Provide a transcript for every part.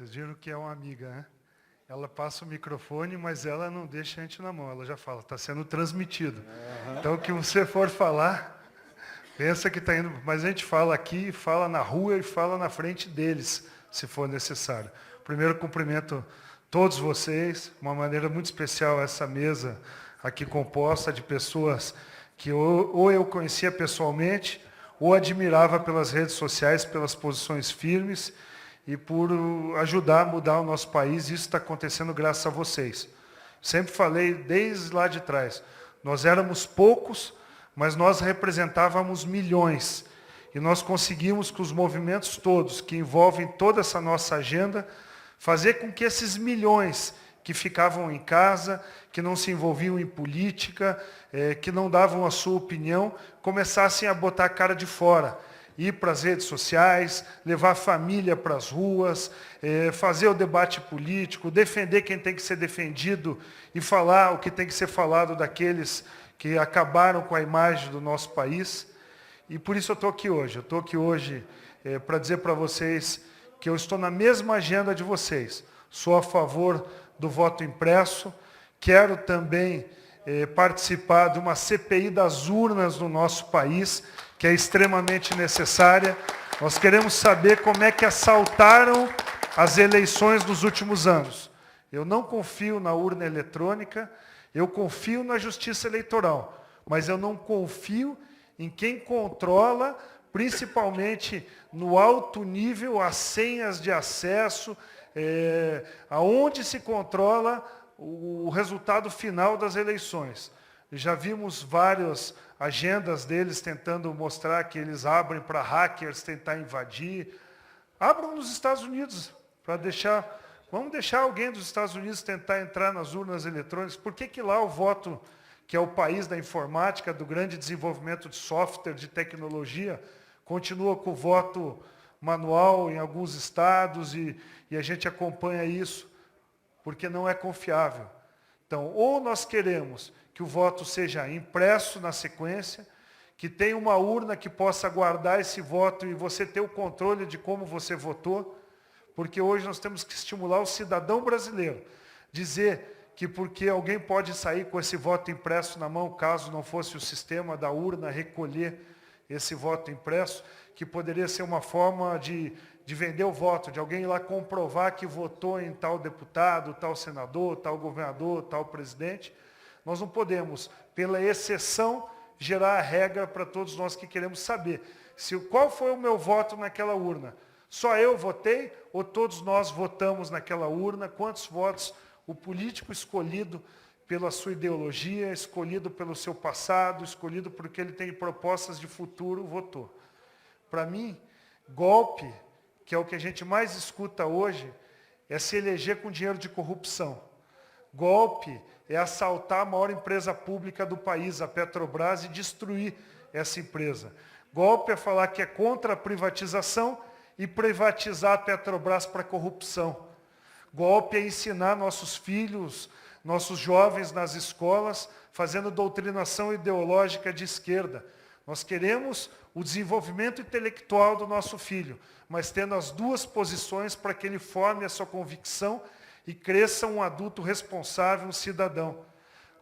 Vocês viram que é uma amiga, né? Ela passa o microfone, mas ela não deixa a gente na mão. Ela já fala, está sendo transmitido. Então, o que você for falar, pensa que está indo... Mas a gente fala aqui, fala na rua e fala na frente deles, se for necessário. Primeiro, cumprimento todos vocês. Uma maneira muito especial essa mesa aqui composta de pessoas que ou eu conhecia pessoalmente, ou admirava pelas redes sociais, pelas posições firmes, e por ajudar a mudar o nosso país. Isso está acontecendo graças a vocês. Sempre falei, desde lá de trás, nós éramos poucos, mas nós representávamos milhões. E nós conseguimos, com os movimentos todos, que envolvem toda essa nossa agenda, fazer com que esses milhões que ficavam em casa, que não se envolviam em política, que não davam a sua opinião, começassem a botar a cara de fora. Ir para as redes sociais, levar a família para as ruas, fazer o debate político, defender quem tem que ser defendido e falar o que tem que ser falado daqueles que acabaram com a imagem do nosso país. E por isso eu estou aqui hoje. Eu estou aqui hoje para dizer para vocês que eu estou na mesma agenda de vocês. Sou a favor do voto impresso. Quero também participar de uma CPI das urnas no nosso país, que é extremamente necessária. Nós queremos saber como é que assaltaram as eleições dos últimos anos. Eu não confio na urna eletrônica, eu confio na justiça eleitoral, mas eu não confio em quem controla, principalmente no alto nível, as senhas de acesso, aonde se controla o resultado final das eleições. Já vimos várias agendas deles tentando mostrar que eles abrem para hackers tentar invadir. Abram nos Estados Unidos, para deixar... Vamos deixar alguém dos Estados Unidos tentar entrar nas urnas eletrônicas. Por que lá o voto, que é o país da informática, do grande desenvolvimento de software, de tecnologia, continua com o voto manual em alguns estados e a gente acompanha isso, porque não é confiável. Então, ou nós queremos que o voto seja impresso na sequência, que tenha uma urna que possa guardar esse voto e você ter o controle de como você votou, porque hoje nós temos que estimular o cidadão brasileiro. Dizer que porque alguém pode sair com esse voto impresso na mão, caso não fosse o sistema da urna recolher esse voto impresso, que poderia ser uma forma de vender o voto, de alguém ir lá comprovar que votou em tal deputado, tal senador, tal governador, tal presidente. Nós não podemos, pela exceção, gerar a regra para todos nós que queremos saber qual foi o meu voto naquela urna. Só eu votei ou todos nós votamos naquela urna? Quantos votos o político escolhido pela sua ideologia, escolhido pelo seu passado, escolhido porque ele tem propostas de futuro, votou? Para mim, golpe, que é o que a gente mais escuta hoje, é se eleger com dinheiro de corrupção. Golpe é assaltar a maior empresa pública do país, a Petrobras, e destruir essa empresa. Golpe é falar que é contra a privatização e privatizar a Petrobras para corrupção. Golpe é ensinar nossos filhos, nossos jovens nas escolas, fazendo doutrinação ideológica de esquerda. Nós queremos o desenvolvimento intelectual do nosso filho, mas tendo as duas posições para que ele forme a sua convicção e cresça um adulto responsável, um cidadão.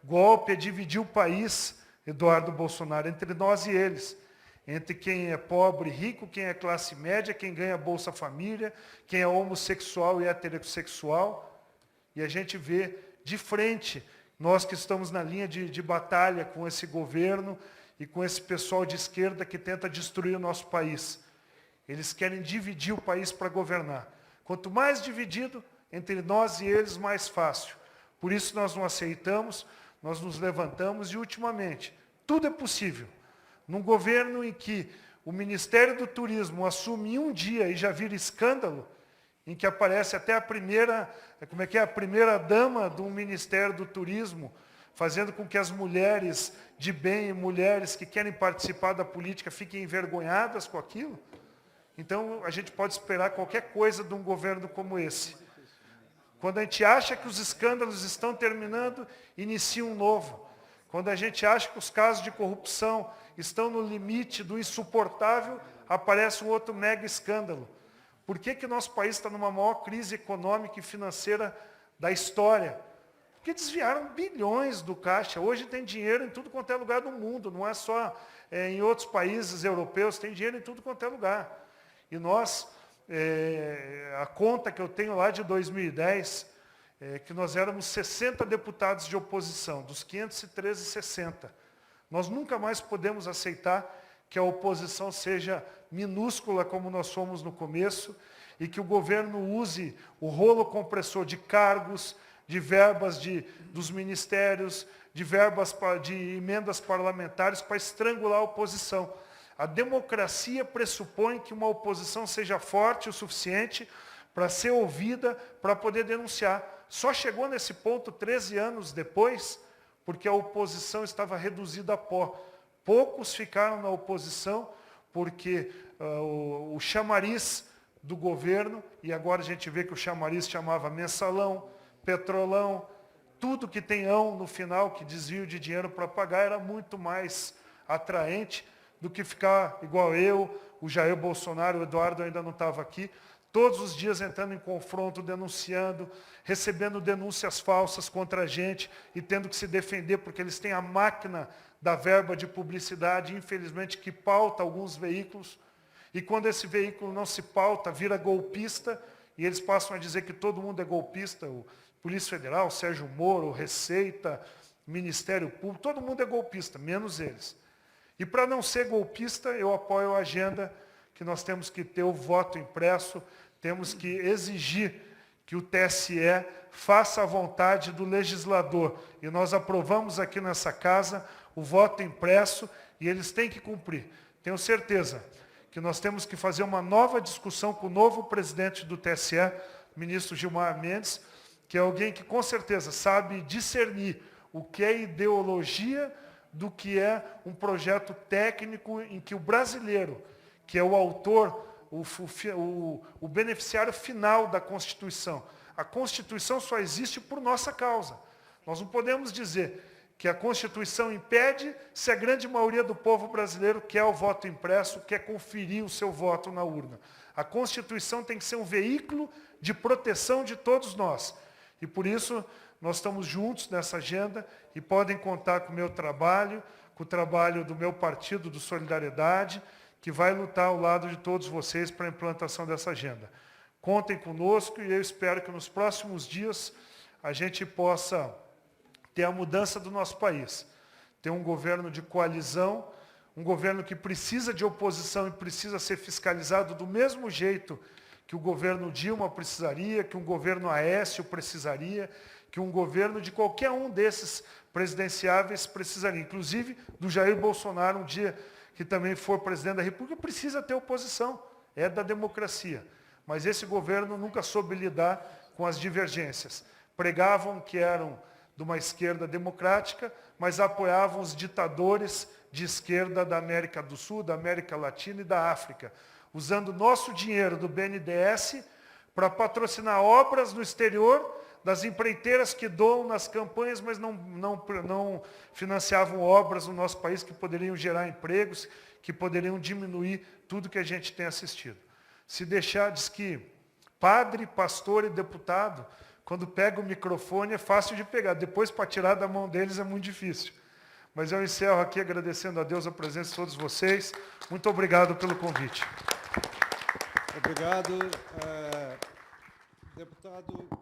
Golpe é dividir o país, Eduardo Bolsonaro, entre nós e eles. Entre quem é pobre e rico, quem é classe média, quem ganha Bolsa Família, quem é homossexual e heterossexual. E a gente vê de frente, nós que estamos na linha de batalha com esse governo e com esse pessoal de esquerda que tenta destruir o nosso país. Eles querem dividir o país para governar. Quanto mais dividido, entre nós e eles, mais fácil. Por isso nós não aceitamos, nós nos levantamos e, ultimamente, tudo é possível. Num governo em que o Ministério do Turismo assume em um dia e já vira escândalo, em que aparece até a primeira dama do Ministério do Turismo, fazendo com que as mulheres de bem, mulheres que querem participar da política, fiquem envergonhadas com aquilo. Então, a gente pode esperar qualquer coisa de um governo como esse. Quando a gente acha que os escândalos estão terminando, inicia um novo. Quando a gente acha que os casos de corrupção estão no limite do insuportável, aparece um outro mega escândalo. Por que nosso país está numa maior crise econômica e financeira da história? Porque desviaram bilhões do caixa. Hoje tem dinheiro em tudo quanto é lugar do mundo, não é só em outros países europeus, tem dinheiro em tudo quanto é lugar. E nós, a conta que eu tenho lá de 2010, que nós éramos 60 deputados de oposição, dos 513, 60. Nós nunca mais podemos aceitar que a oposição seja minúscula como nós somos no começo e que o governo use o rolo compressor de cargos, de verbas dos ministérios, de verbas de emendas parlamentares para estrangular a oposição. A democracia pressupõe que uma oposição seja forte o suficiente para ser ouvida, para poder denunciar. Só chegou nesse ponto 13 anos depois, porque a oposição estava reduzida a pó. Poucos ficaram na oposição, porque o chamariz do governo, e agora a gente vê que o chamariz chamava mensalão, petrolão, tudo que tem ão no final, que desvio de dinheiro para pagar, era muito mais atraente do que ficar igual eu, o Jair Bolsonaro, o Eduardo ainda não estava aqui, todos os dias entrando em confronto, denunciando, recebendo denúncias falsas contra a gente e tendo que se defender, porque eles têm a máquina da verba de publicidade, infelizmente, que pauta alguns veículos. E quando esse veículo não se pauta, vira golpista, e eles passam a dizer que todo mundo é golpista, o Polícia Federal, Sérgio Moro, Receita, Ministério Público, todo mundo é golpista, menos eles. E para não ser golpista, eu apoio a agenda que nós temos que ter o voto impresso, temos que exigir que o TSE faça a vontade do legislador. E nós aprovamos aqui nessa casa o voto impresso e eles têm que cumprir. Tenho certeza que nós temos que fazer uma nova discussão com o novo presidente do TSE, o ministro Gilmar Mendes, que é alguém que com certeza sabe discernir o que é ideologia do que é um projeto técnico em que o brasileiro, que é o autor, o beneficiário final da Constituição. A Constituição só existe por nossa causa. Nós não podemos dizer que a Constituição impede se a grande maioria do povo brasileiro quer o voto impresso, quer conferir o seu voto na urna. A Constituição tem que ser um veículo de proteção de todos nós. E por isso, nós estamos juntos nessa agenda e podem contar com o meu trabalho, com o trabalho do meu partido, do Solidariedade, que vai lutar ao lado de todos vocês para a implantação dessa agenda. Contem conosco e eu espero que nos próximos dias a gente possa ter a mudança do nosso país. Ter um governo de coalizão, um governo que precisa de oposição e precisa ser fiscalizado do mesmo jeito que o governo Dilma precisaria, que um governo Aécio precisaria, que um governo de qualquer um desses presidenciáveis precisaria. Inclusive do Jair Bolsonaro, um dia que também for presidente da República, precisa ter oposição. É da democracia. Mas esse governo nunca soube lidar com as divergências. Pregavam que eram de uma esquerda democrática, mas apoiavam os ditadores de esquerda da América do Sul, da América Latina e da África, usando nosso dinheiro do BNDES para patrocinar obras no exterior das empreiteiras que doam nas campanhas, mas não financiavam obras no nosso país que poderiam gerar empregos, que poderiam diminuir tudo que a gente tem assistido. Se deixar, diz que padre, pastor e deputado, quando pega o microfone é fácil de pegar, depois para tirar da mão deles é muito difícil. Mas eu encerro aqui agradecendo a Deus a presença de todos vocês. Muito obrigado pelo convite. Obrigado, deputado.